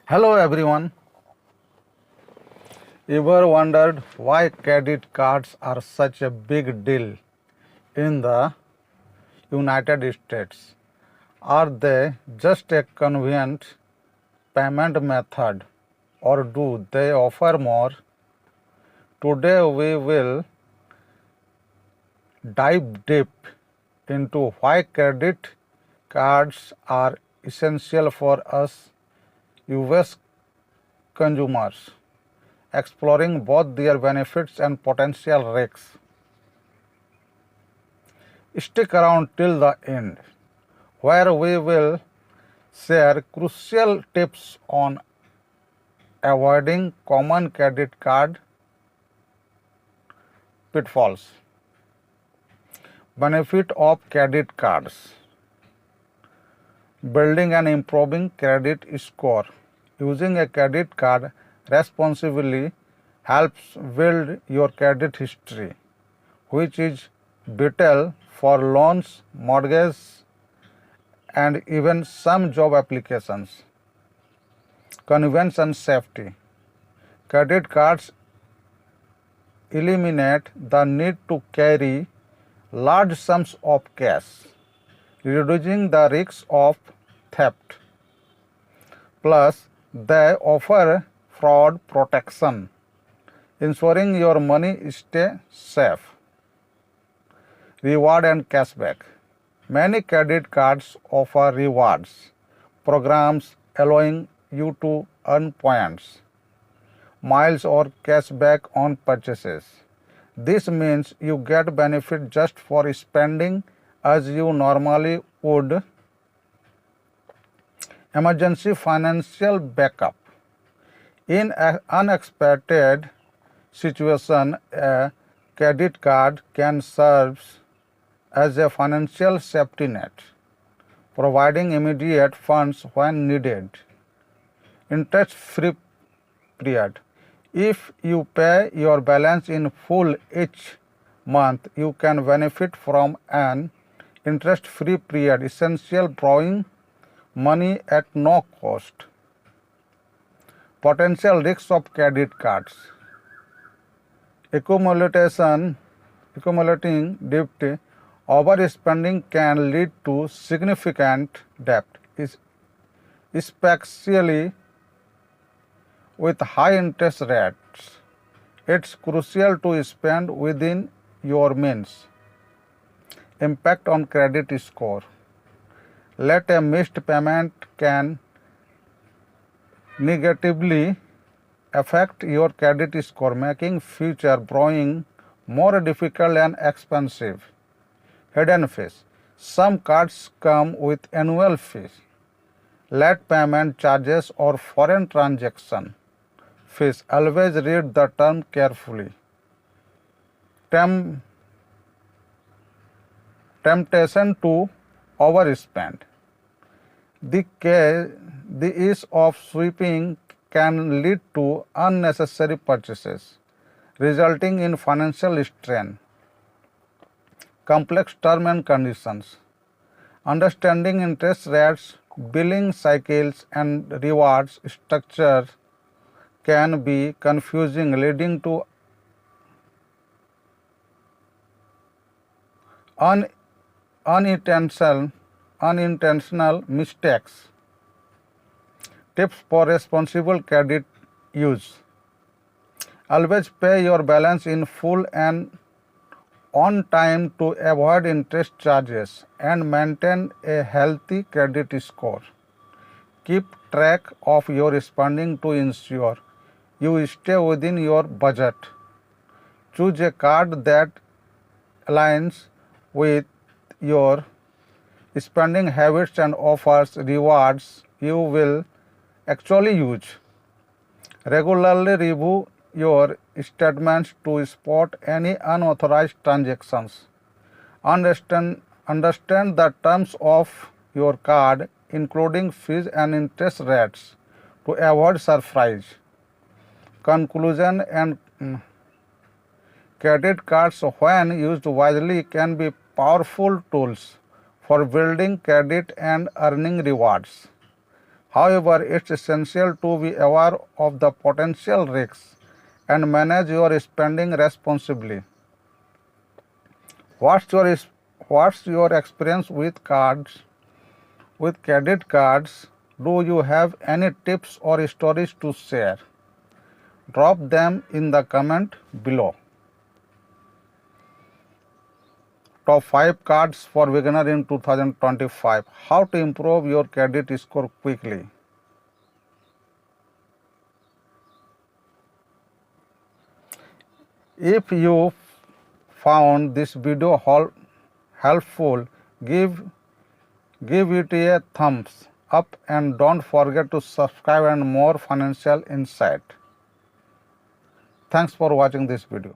Hello everyone. Ever wondered why credit cards are such a big deal in the United States? Are they just a convenient payment method or do they offer more? Today we will dive deep into why credit cards are essential for us US consumers, exploring both their benefits and potential risks. Stick around till the end, where we will share crucial tips on avoiding common credit card pitfalls. Benefit of credit cards: building and improving credit score. Using a credit card responsibly helps build your credit history, which is vital for loans, mortgages, and even some job applications. Convenience and safety. Credit cards eliminate the need to carry large sums of cash, reducing the risk of theft. Plus, they offer fraud protection, ensuring your money stays safe. Reward and cashback. Many credit cards offer rewards programs allowing you to earn points, miles, or cashback on purchases. This means you get benefit just for spending as you normally would. Emergency financial backup. In an unexpected situation, a credit card can serve as a financial safety net, providing immediate funds when needed. Interest-free period. If you pay your balance in full each month, you can benefit from an interest-free period, essential borrowing money at no cost. Potential risks of credit cards. Accumulating debt. Overspending can lead to significant debt, especially with high interest rates. It's crucial to spend within your means. Impact on credit score. Late a missed payment can negatively affect your credit score, making future borrowing more difficult and expensive. Hidden fees. Some cards come with annual fees, late payment charges, or foreign transaction fees. Always read the term carefully. Temptation to overspend. The ease of sweeping can lead to unnecessary purchases, resulting in financial strain. Complex terms and conditions. Understanding interest rates, billing cycles, and rewards structure can be confusing, leading to unintentional mistakes. Tips for responsible credit use. Always pay your balance in full and on time to avoid interest charges and maintain a healthy credit score. Keep track of your spending to ensure you stay within your budget. Choose a card that aligns with your spending habits and offers rewards you will actually use. Regularly review your statements to spot any unauthorized transactions. Understand the terms of your card, including fees and interest rates, to avoid surprise. Conclusion and credit cards, when used wisely, can be powerful tools for building credit and earning rewards. However, it's essential to be aware of the potential risks and manage your spending responsibly. What's your experience with credit cards? Do you have any tips or stories to share? Drop them in the comment below. Top 5 cards for beginner in 2025. How to improve your credit score quickly. If you found this video helpful, give it a thumbs up and don't forget to subscribe and more financial insight. Thanks for watching this video.